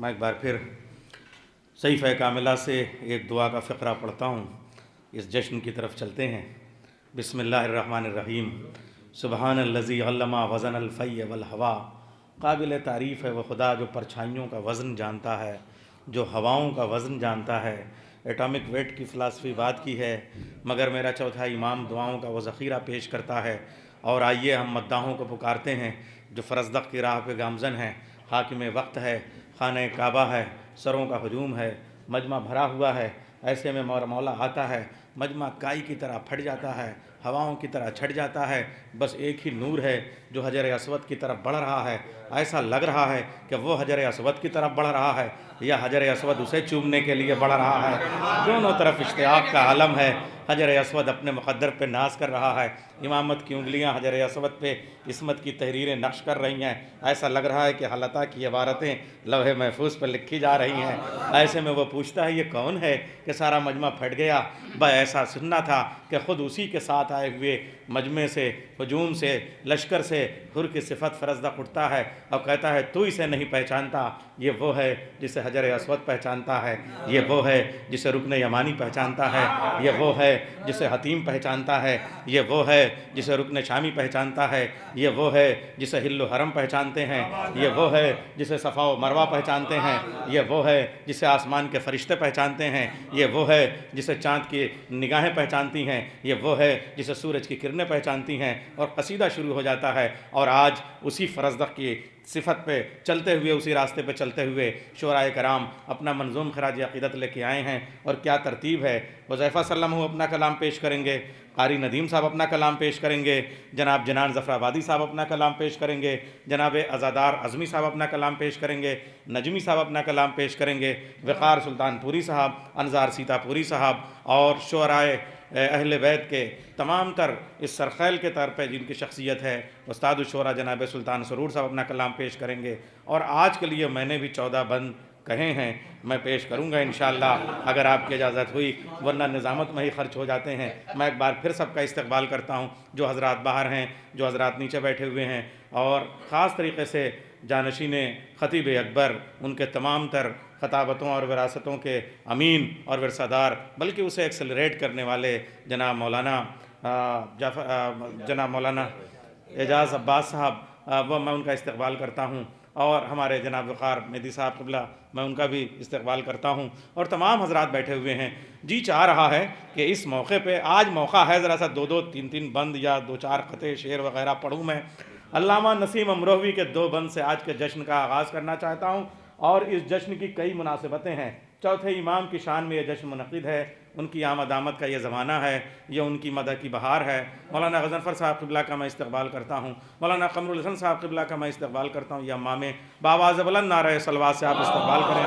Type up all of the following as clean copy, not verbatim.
میں ایک بار پھر صحیفہ کاملہ سے ایک دعا کا فقرہ پڑھتا ہوں، اس جشن کی طرف چلتے ہیں۔ بسم اللہ الرحمن الرحیم۔ سبحان الذی علم وزن الفی والہوا۔ قابل تعریف ہے وہ خدا جو پرچھائیوں کا وزن جانتا ہے، جو ہواؤں کا وزن جانتا ہے۔ ایٹامک ویٹ کی فلاسفی بات کی ہے، مگر میرا چوتھا امام دعاؤں کا وہ ذخیرہ پیش کرتا ہے۔ اور آئیے ہم مداحوں کو پکارتے ہیں جو فرزدق کی راہ پہ گامزن ہیں۔ حاکم وقت ہے، خانہ کعبہ ہے، سروں کا ہجوم ہے، مجمع بھرا ہوا ہے۔ ایسے میں مولا آتا ہے، مجمع کائی کی طرح پھٹ جاتا ہے، ہواؤں کی طرح چھٹ جاتا ہے۔ بس ایک ہی نور ہے جو حجر اسود کی طرف بڑھ رہا ہے۔ ایسا لگ رہا ہے کہ وہ حجر اسود کی طرف بڑھ رہا ہے یا حجر اسود اسے چومنے کے لیے بڑھ رہا ہے۔ دونوں طرف اشتیاق کا عالم ہے۔ حجر اسود اپنے مقدر پہ ناز کر رہا ہے، امامت کی انگلیاں حجر اسود پہ عصمت کی تحریریں نقش کر رہی ہیں۔ ایسا لگ رہا ہے کہ حلطہ کی عبارتیں لوح محفوظ پر لکھی جا رہی ہیں۔ ایسے میں وہ پوچھتا ہے یہ کون ہے کہ سارا مجمع پھٹ گیا؟ ایسا سننا تھا کہ خود اسی کے ساتھ آئے ہوئے مجمع سے، ہجوم سے، لشکر سے حر کی صفت فرزدق اٹھتا ہے اور کہتا ہے تو اسے نہیں پہچانتا، یہ وہ ہے جسے حجر اسود پہچانتا ہے، یہ وہ ہے جسے رکن یمانی پہچانتا ہے، یہ وہ ہے جسے حتیم پہچانتا ہے، یہ وہ ہے جسے رکن شامی پہچانتا ہے، یہ وہ ہے جسے حل و حرم پہچانتے ہیں، یہ وہ ہے جسے صفا و مروہ پہچانتے ہیں، یہ وہ ہے جسے آسمان کے فرشتے پہچانتے ہیں، یہ وہ ہے جسے چاند کی نگاہیں پہچانتی ہیں، یہ وہ ہے جسے سورج کی کرنیں پہچانتی ہیں۔ اور قصیدہ شروع ہو جاتا ہے۔ اور آج اسی فرزدق کی صفت پہ چلتے ہوئے، اسی راستے پہ چلتے ہوئے شعراء کرام اپنا منظوم خراج عقیدت لے کے آئے ہیں۔ اور کیا ترتیب ہے! حذیفہ صلی اللہ علیہ وسلم اپنا کلام پیش کریں گے، قاری ندیم صاحب اپنا کلام پیش کریں گے، جناب جنان ظفر آبادی صاحب اپنا کلام پیش کریں گے، جناب عزادار اعظمی صاحب اپنا کلام پیش کریں گے، نجمی صاحب اپنا کلام پیش کریں گے، وقار سلطان پوری صاحب، انظار سیتا پوری صاحب، اور شعراء اہل بیت کے تمام تر اس سرخیل کے طور پہ جن کی شخصیت ہے، استاد الشعراء جناب سلطان سرور صاحب اپنا کلام پیش کریں گے۔ اور آج کے لیے میں نے بھی 14 بند کہے ہیں، میں پیش کروں گا انشاءاللہ اگر آپ کی اجازت ہوئی، ورنہ نظامت میں ہی خرچ ہو جاتے ہیں۔ میں ایک بار پھر سب کا استقبال کرتا ہوں، جو حضرات باہر ہیں، جو حضرات نیچے بیٹھے ہوئے ہیں، اور خاص طریقے سے جانشین خطیب اکبر، ان کے تمام تر خطابتوں اور وراثتوں کے امین اور ورثہ دار، بلکہ اسے ایکسلریٹ کرنے والے جناب مولانا اعجاز عباس صاحب، وہ میں ان کا استقبال کرتا ہوں۔ اور ہمارے جناب وقار مہدی صاحب قبلہ، میں ان کا بھی استقبال کرتا ہوں، اور تمام حضرات بیٹھے ہوئے ہیں۔ جی چاہ رہا ہے کہ اس موقع پہ، آج موقع ہے ذرا سا 2 3 بند یا 2 4 قطعے شعر وغیرہ پڑھوں میں۔ علامہ نسیم امروہوی کے 2 بند سے آج کے جشن کا آغاز کرنا چاہتا ہوں، اور اس جشن کی کئی مناسبتیں ہیں۔ چوتھے امام کی شان میں یہ جشن منعقد ہے، ان کی آمد کا یہ زمانہ ہے، یہ ان کی مدح کی بہار ہے۔ مولانا غضنفر صاحب قبلہ کا میں استقبال کرتا ہوں، مولانا قمر الحسن صاحب قبلہ کا میں استقبال کرتا ہوں۔ یہ امام بآواز بلند نعرہ صلوات سے آپ استقبال کریں۔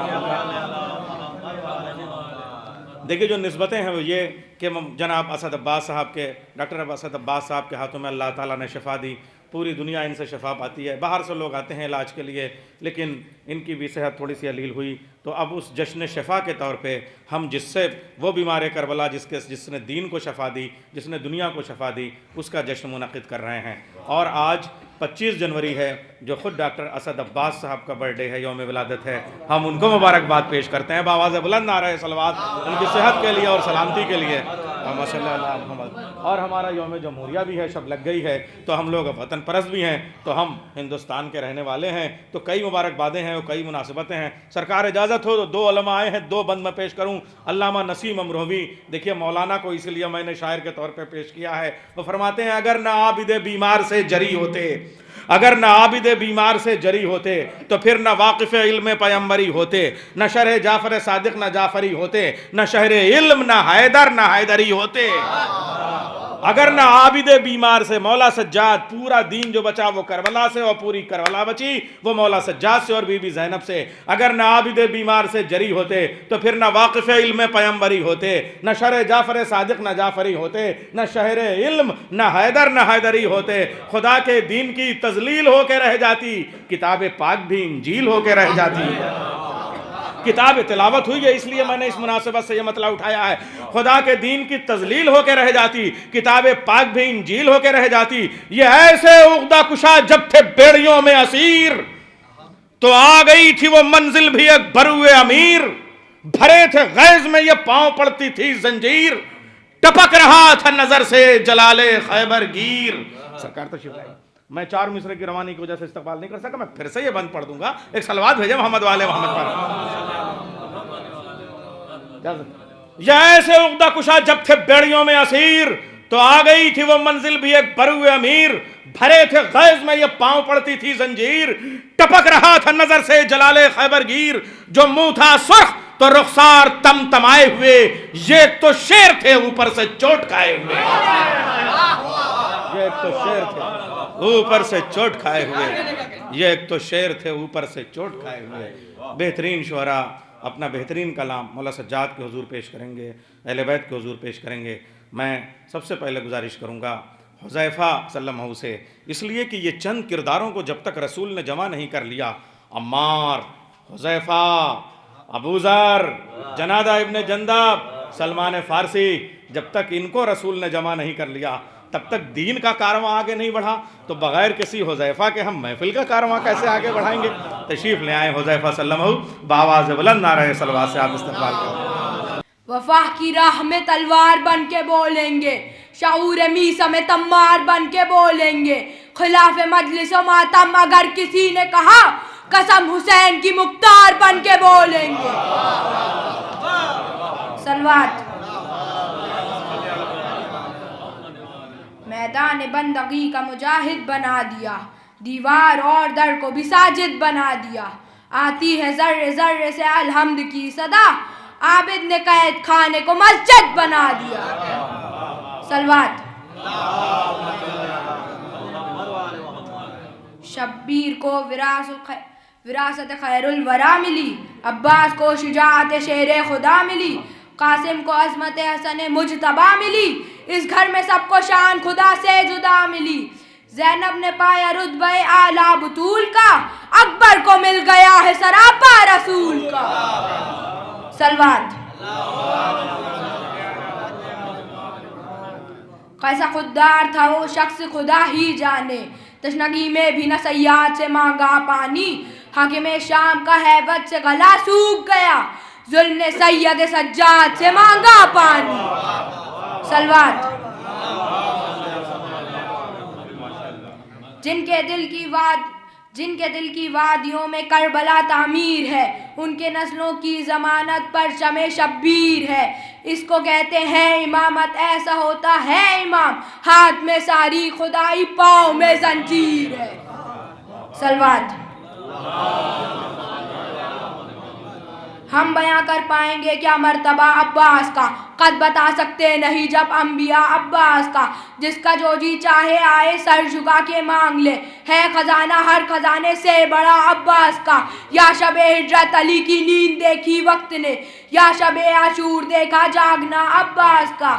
دیکھیے جو نسبتیں ہیں وہ یہ کہ جناب اسد عباس صاحب کے، ڈاکٹر اسد عباس صاحب کے ہاتھوں میں اللہ تعالیٰ نے شفا دی، پوری دنیا ان سے شفا پاتی ہے، باہر سے لوگ آتے ہیں علاج کے لیے، لیکن ان کی بھی صحت تھوڑی سی علیل ہوئی، تو اب اس جشن شفا کے طور پہ ہم جس سے وہ بیمار کربلا جس نے دین کو شفا دی، جس نے دنیا کو شفا دی، اس کا جشن منعقد کر رہے ہیں۔ اور آج 25 جنوری ہے، جو خود ڈاکٹر اسد عباس صاحب کا برتھ ڈے ہے، یوم ولادت ہے۔ ہم ان کو مبارکباد پیش کرتے ہیں بآواز بلند نعرہ صلوات، ان کی صحت کے لیے اور سلامتی کے لیے۔ صلی اللہ علیہ محمد۔ اور ہمارا یوم جمہوریہ بھی ہے، شب لگ گئی ہے، تو ہم لوگ وطن پرست بھی ہیں، تو ہم ہندوستان کے رہنے والے ہیں، تو کئی مبارکبادیں ہیں اور کئی مناسبتیں ہیں۔ سرکار اجازت ہو تو 2 علماء آئے ہیں، 2 بند میں پیش کروں۔ علامہ نسیم امروہوی، دیکھیے مولانا کو اس لیے میں نے شاعر کے طور پہ پیش کیا ہے، وہ فرماتے ہیں اگر نہ عابد بیمار سے جری ہوتے، اگر نہ عابد بیمار سے جری ہوتے تو پھر نہ واقف علم پیمبری ہوتے، نہ شرح جعفر صادق نہ جعفری ہوتے، نہ شہر علم نہ حیدر نہ حیدری ہوتے۔ اگر نہ عابد بیمار سے، مولا سجاد، پورا دین جو بچا وہ کربلا سے، اور پوری کربلا بچی وہ مولا سجاد سے اور بی بی زینب سے۔ اگر نہ عابد بیمار سے جری ہوتے تو پھر نہ واقف علم پیمبری ہوتے، نہ شرح جعفر صادق نہ جعفری ہوتے، نہ شہر علم نہ حیدر نہ حیدری ہوتے۔ خدا کے دین کی تذلیل ہو کے رہ جاتی، کتاب پاک بھی انجیل ہو کے رہ جاتی۔ کتاب تلاوت ہوئی ہے، اس لیے میں نے اس مناسبت سے یہ مطلع اٹھایا ہے۔ خدا کے دین کی تذلیل ہو کے رہ جاتی، کتاب پاک بھی انجیل ہو کے رہ جاتی۔ یہ ایسے عقدہ کشا جب تھے بیڑیوں میں اسیر، تو آ گئی تھی وہ منزل بھی ایک بروئے امیر، بھرے تھے غیظ میں یہ پاؤں پڑتی تھی زنجیر، ٹپک رہا تھا نظر سے جلال خیبر گیر۔ سرکار تشریف لائے۔ میں 4 مصرے کی روانی کی وجہ سے استقبال نہیں کر سکا، میں پھر سے یہ بند پڑھ دوں گا۔ ایک صلوات بھیجے محمد والے محمد پر۔ یہ ایسے عقدہ کشا جب تھے بیڑیوں میں اسیر، تو آ گئی تھی وہ منزل بھی ایک بروئے امیر، بھرے تھے غیظ میں یہ پاؤں پڑتی تھی زنجیر، ٹپک رہا تھا نظر سے جلال خیبر گیر، جو منہ تھا سرخ تو رخسار تم تمائے ہوئے، یہ تو شیر تھے اوپر سے چوٹ کھائے ہوئے، یہ ایک تو شیر تھے اوپر سے چوٹ کھائے ہوئے، یہ ایک تو شیر تھے اوپر سے چوٹ کھائے ہوئے۔ بہترین شعراء اپنا بہترین کلام مولا سجاد کے حضور پیش کریں گے، اہل بیت کے حضور پیش کریں گے۔ میں سب سے پہلے گزارش کروں گا حذیفہ صلی اللہ علیہ وسلم سے، اس لیے کہ یہ چند کرداروں کو جب تک رسول نے جمع نہیں کر لیا، عمار، حذیفہ، ابو ذر، جنادہ ابن جندب، سلمان فارسی، جب تک ان کو رسول نے جمع نہیں کر لیا تب تک دین کا کارواں آگے نہیں بڑھا، تو بغیر کسی حذیفہ کے ہم محفل کا کارواں کیسے آگے بڑھائیں گے؟ تشریف لے آئے حذیفہ صلی اللہ علیہ وسلم، بآواز بلند نعرہ صلوات سے آپ استقبال کریں۔ وفا کی راہ میں تلوار بن کے بولیں گے، شعور میثم میں تمار بن کے بولیں گے، خلاف مجلس و ماتم اگر کسی نے کہا، قسم حسین کی مختار بن کے بولیں گے۔ صلوات۔ میدان بندگی کا مجاہد بنا دیا، دیوار اور در کو بھی ساجد بنا دیا، آتی ہے ذرے ذرے سے الحمد کی صدا، عابد نے قید خانے کو مسجد بنا دیا۔ صلوات۔ شبیر کو وراثت خیر الورا ملی، عباس کو شجاعت شیر خدا ملی، قاسم کو عظمت حسن مجتبی ملی، اس گھر میں سب کو شان خدا سے جدا ملی، زینب نے پایا رتبہ اعلیٰ بطول کا، اکبر کو مل گیا ہے سراپا رسول کا۔ صلوات۔ کیسا خوددار تھا وہ شخص خدا ہی جانے، تشنگی میں بھی نہ صیاد سے مانگا پانی، حاکم شام کا ہیبت سے گلا سوکھ گیا، ظلم نے سید سجاد سے مانگا پانی۔ صلوات۔ جن کے دل کی وادیوں میں کربلا تعمیر ہے، ان کے نسلوں کی ضمانت پر شمع شبیر ہے، اس کو کہتے ہیں امامت، ایسا ہوتا ہے امام، ہاتھ میں ساری خدائی پاؤں میں زنجیر ہے۔ صلوات۔ ہم بیاں کر پائیں گے کیا مرتبہ عباس کا، قد بتا سکتے نہیں جب انبیاء عباس کا، جس کا جو جی چاہے آئے سر جھکا کے مانگ لے، ہے خزانہ ہر خزانے سے بڑا عباس کا، یا شب ہجرت علی کی نیند دیکھی وقت نے، یا شب عاشور دیکھا جاگنا عباس کا،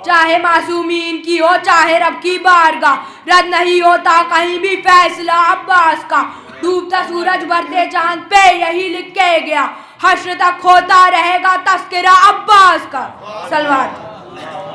چاہے معصومین کی ہو چاہے رب کی بارگاہ، رد نہیں ہوتا کہیں بھی فیصلہ عباس کا، ڈوبتا سورج بڑھتے چاند پہ یہی لکھ کے گیا، حشر تک ہوتا رہے گا تذکرہ عباس کا۔ صلوات۔